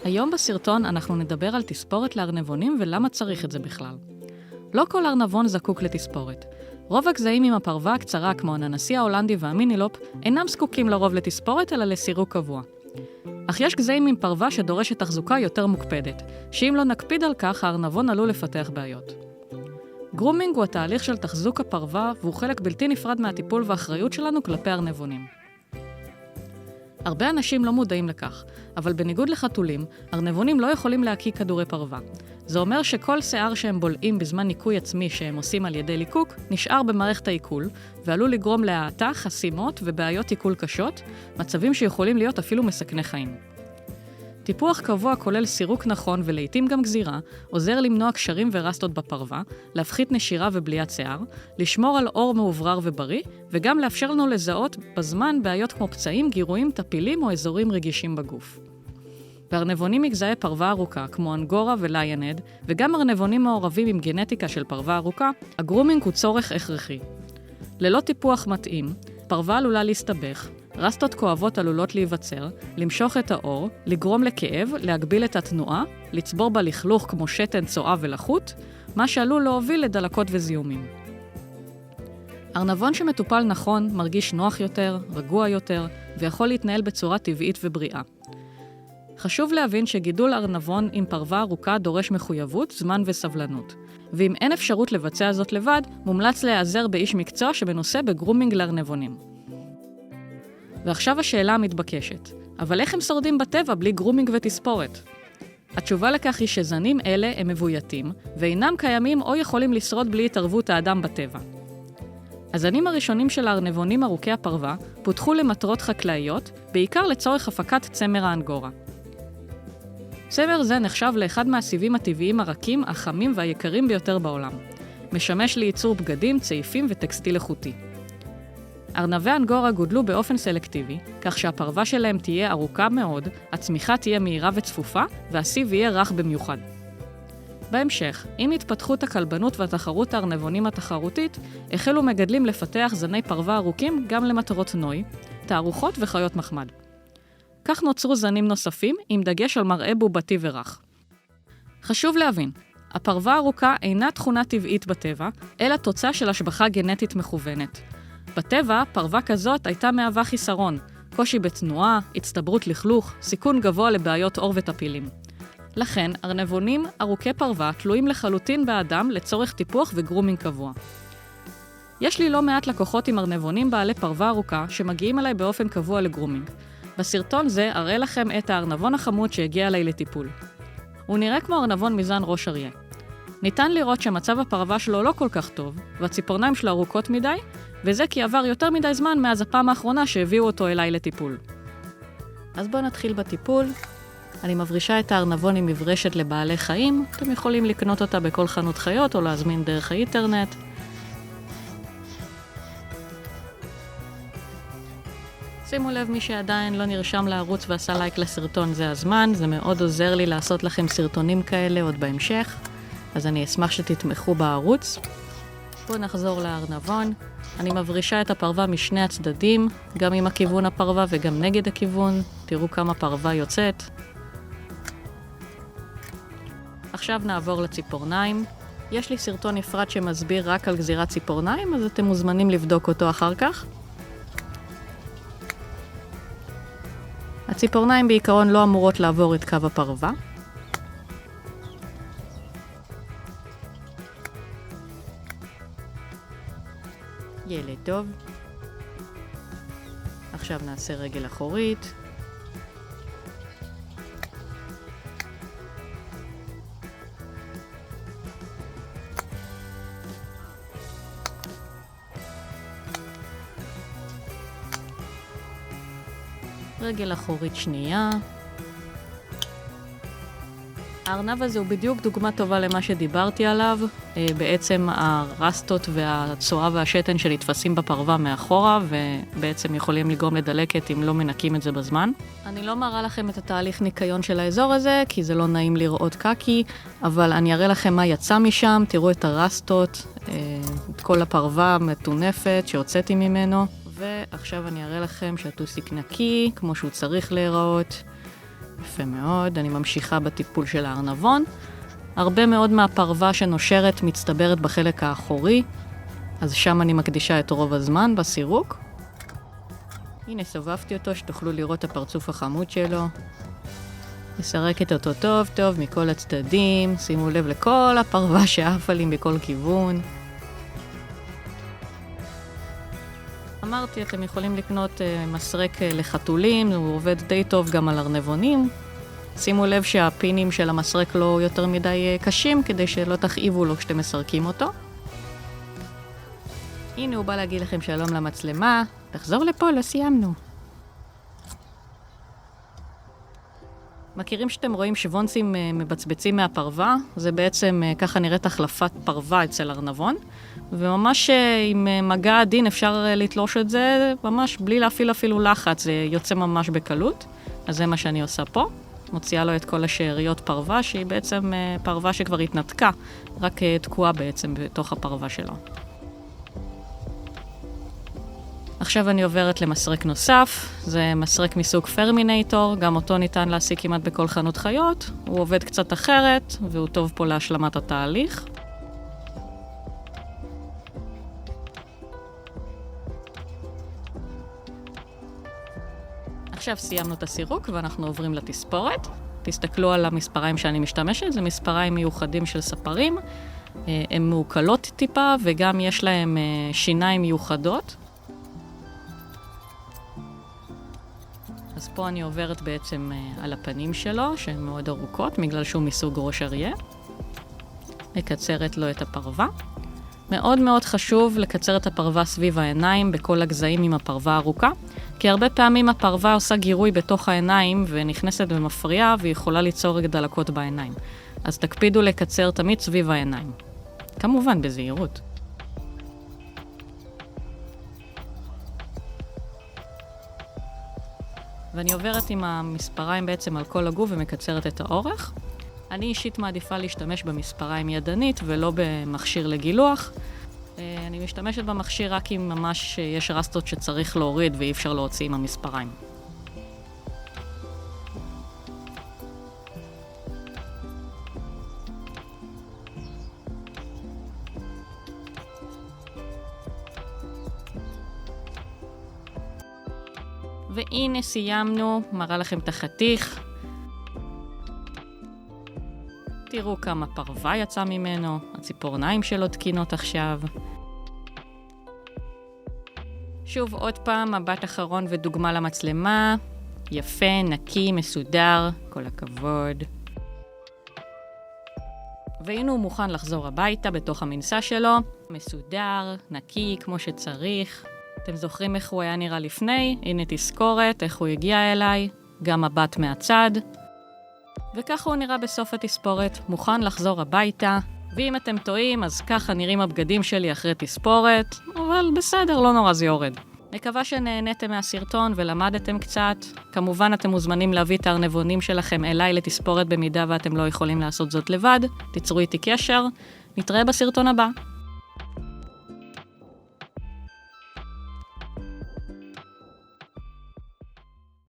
היום בסרטון אנחנו נדבר על תספורת לארנבונים ולמה צריך את זה בכלל. לא כל ארנבון זקוק לתספורת. רוב הגזעים עם הפרווה הקצרה, כמו הננסי ההולנדי והמינילופ, אינם זקוקים לרוב לתספורת אלא לסירוק קבוע. אך יש גזעים עם פרווה שדורשת תחזוקה יותר מוקפדת, שאם לא נקפיד על כך, הארנבון עלול לפתח בעיות. גרומינג הוא התהליך של תחזוק הפרווה, והוא חלק בלתי נפרד מהטיפול והאחריות שלנו כלפי ארנבונים. הרבה אנשים לא מודעים לכך, אבל בניגוד לחתולים, ארנבונים לא יכולים להקיא כדורי פרווה. זה אומר שכל שיער שהם בולעים בזמן ניקוי עצמי שהם עושים על ידי ליקוק, נשאר במערכת העיכול, ועלול לגרום להאטה, חסימות ובעיות עיכול קשות, מצבים שיכולים להיות אפילו מסכני חיים. טיפוח קבוע כולל סירוק נכון ולעיתים גם גזירה, עוזר למנוע קשרים ורסטות בפרווה, להפחית נשירה ובליעת שיער, לשמור על אור מאוברר ובריא, וגם לאפשר לנו לזהות בזמן בעיות כמו פצעים, גירויים, טפילים או אזורים רגישים בגוף. בארנבונים מגזעי פרווה ארוכה, כמו אנגורה וליינד, וגם ארנבונים מעורבים עם גנטיקה של פרווה ארוכה, הגרומינג הוא צורך הכרחי. ללא טיפוח מתאים, פרווה עלולה להסתבך, רסטות כואבות עלולות להיווצר, למשוך את האור, לגרום לכאב, להגביל את התנועה, לצבור בלכלוך כמו שתן, צואה ולחות, מה שעלול להוביל לדלקות וזיהומים. ארנבון שמטופל נכון מרגיש נוח יותר, רגוע יותר, ויכול להתנהל בצורה טבעית ובריאה. חשוב להבין שגידול ארנבון עם פרווה ארוכה דורש מחויבות, זמן וסבלנות. ואם אין אפשרות לבצע זאת לבד, מומלץ להיעזר באיש מקצוע שמנוסה בגרומינג לארנבונים. ועכשיו השאלה המתבקשת, אבל איך הם שורדים בטבע בלי גרומינג ותספורת? התשובה לכך היא שזנים אלה הם מבויתים, ואינם קיימים או יכולים לשרוד בלי התערבות האדם בטבע. הזנים הראשונים של הארנבונים ארוכי הפרווה פותחו למטרות חקלאיות, בעיקר לצורך הפקת צמר האנגורה. צמר זה נחשב לאחד מהסיבים הטבעיים הרכים, החמים והיקרים ביותר בעולם. משמש לייצור בגדים, צעיפים וטקסטיל איכותי. ארנבי אנגורה גודלו באופן סלקטיבי, כך שהפרווה שלהם תהיה ארוכה מאוד, הצמיחה תהיה מהירה וצפופה, והסיב יהיה רך במיוחד. בהמשך, עם התפתחות הכלבנות והתחרות הארנבונים התחרותית, החלו מגדלים לפתח זני פרווה ארוכים גם למטרות נוי, תערוכות וחיות מחמד. כך נוצרו זנים נוספים עם דגש על מראה בובתי ורך. חשוב להבין, הפרווה הארוכה אינה תכונה טבעית בטבע, אלא תוצאה של השבחה גנטית מכוונת. בטבע, פרווה כזאת הייתה מהווה חיסרון, קושי בתנועה, הצטברות לכלוך, סיכון גבוה לבעיות עור וטפילים. לכן, ארנבונים ארוכי פרווה תלויים לחלוטין באדם לצורך טיפוח וגרומינג קבוע. יש לי לא מעט לקוחות עם ארנבונים בעלי פרווה ארוכה שמגיעים אליי באופן קבוע לגרומינג. בסרטון זה אראה לכם את הארנבון החמוד שהגיע אליי לטיפול. הוא נראה כמו ארנבון מזן ראש אריה. ניתן לראות שמצב הפרווה שלו לא כל כך טוב, והציפורניים שלו ארוכות מדי, וזה כי עבר יותר מדי זמן מאז הפעם האחרונה שהביאו אותו אליי לטיפול. אז בואו נתחיל בטיפול. אני מברישה את הארנבון עם מברשת לבעלי חיים. אתם יכולים לקנות אותה בכל חנות חיות או להזמין דרך האינטרנט. שימו לב, מי שעדיין לא נרשם לערוץ ועשה לייק לסרטון, זה הזמן. זה מאוד עוזר לי לעשות לכם סרטונים כאלה עוד בהמשך. אז אני אשמח שתתמכו בערוץ. בואו נחזור לארנבון. אני מברישה את הפרווה משני הצדדים, גם עם הכיוון הפרווה וגם נגד הכיוון. תראו כמה פרווה יוצאת. עכשיו נעבור לציפורניים. יש לי סרטון נפרד שמסביר רק על גזירת ציפורניים, אז אתם מוזמנים לבדוק אותו אחר כך. הציפורניים בעיקרון לא אמורות לעבור את קו הפרווה. ילד טוב. עכשיו נעשה רגל אחורית. רגל אחורית שנייה. הארנב הזה הוא בדיוק דוגמה טובה למה שדיברתי עליו. בעצם הרסטות והצואה והשתן שנתפסים בפרווה מאחורה, ובעצם יכולים לגרום לדלקת אם לא מנקים את זה בזמן. אני לא מראה לכם את התהליך ניקיון של האזור הזה, כי זה לא נעים לראות קקי, אבל אני אראה לכם מה יצא משם. תראו את הרסטות, את כל הפרווה מטונפת שהוצאתי ממנו. ועכשיו אני אראה לכם שהטוסיק נקי, כמו שהוא צריך להיראות. יפה מאוד, אני ממשיכה בטיפול של הארנבון. הרבה מאוד מהפרווה שנושרת מצטברת בחלק האחורי, אז שם אני מקדישה את רוב הזמן בסירוק. הנה, סובבתי אותו שתוכלו לראות את הפרצוף החמוד שלו. מסרקת אותו טוב טוב מכל הצדדים, שימו לב לכל הפרווה שעפה לי בכל כיוון. אמרתי, אתם יכולים לקנות מסרק לחתולים, הוא עובד די טוב גם על ארנבונים. שימו לב שהפינים של המסרק לא יותר מדי קשים, כדי שלא תכאיבו לו כשאתם מסרקים אותו. הנה הוא בא להגיד לכם שלום למצלמה. תחזור לפה, לא סיימנו. מכירים שאתם רואים שוונצים מבצבצים מהפרווה? זה בעצם ככה נראית החלפת פרווה אצל ארנבון. וממש עם מגע עדין אפשר לתלוש את זה ממש בלי להפעיל אפילו לחץ, זה יוצא ממש בקלות. אז זה מה שאני עושה פה. מוציאה לו את כל השאריות פרווה, שהיא בעצם פרווה שכבר התנתקה, רק תקועה בעצם בתוך הפרווה שלו. עכשיו אני עוברת למסרק נוסף, זה מסרק מסוג פרמינטור, גם אותו ניתן להשיג כמעט בכל חנות חיות, הוא עובד קצת אחרת, והוא טוב פה להשלמת התהליך. עכשיו סיימנו את הסירוק ואנחנו עוברים לתספורת. תסתכלו על המספריים שאני משתמשת, זה מספריים מיוחדים של ספרים, הן מעוקלות טיפה וגם יש להם שיניים מיוחדות. אז פה אני עוברת בעצם על הפנים שלו, שהן מאוד ארוכות, בגלל שהוא מסוג ראש אריה. מקצרת לו את הפרווה. מאוד מאוד חשוב לקצר את הפרווה סביב העיניים בכל הגזעים עם הפרווה הארוכה, כי הרבה פעמים הפרווה עושה גירוי בתוך העיניים ונכנסת ומפריעה ויכולה ליצור דלקות בעיניים. אז תקפידו לקצר תמיד סביב העיניים. כמובן בזהירות. ואני עוברת עם המספריים בעצם על כל הגוף ומקצרת את האורך. אני אישית מעדיפה להשתמש במספריים ידנית ולא במכשיר לגילוח. אני משתמשת במכשיר רק אם ממש יש רסטות שצריך להוריד ואי אפשר להוציא עם המספריים. והנה סיימנו, מראה לכם את החתיך. תראו כמה פרווה יצא ממנו, הציפורניים שלו תקינות עכשיו. שוב עוד פעם, מבט אחרון ודוגמה למצלמה. יפה, נקי, מסודר, כל הכבוד. והנה הוא מוכן לחזור הביתה בתוך המנסה שלו. מסודר, נקי, כמו שצריך. אתם זוכרים איך הוא היה נראה לפני? הנה תזכורת, איך הוא הגיע אליי. גם מבט מהצד. וככה הוא נראה בסוף התספורת, מוכן לחזור הביתה. ואם אתם טועים, אז ככה נראים הבגדים שלי אחרי תספורת, אבל בסדר, לא נורא זה יורד. מקווה שנהניתם מהסרטון ולמדתם קצת. כמובן אתם מוזמנים להביא את הארנבונים שלכם אליי לתספורת במידה ואתם לא יכולים לעשות זאת לבד. תיצרו איתי קשר. נתראה בסרטון הבא.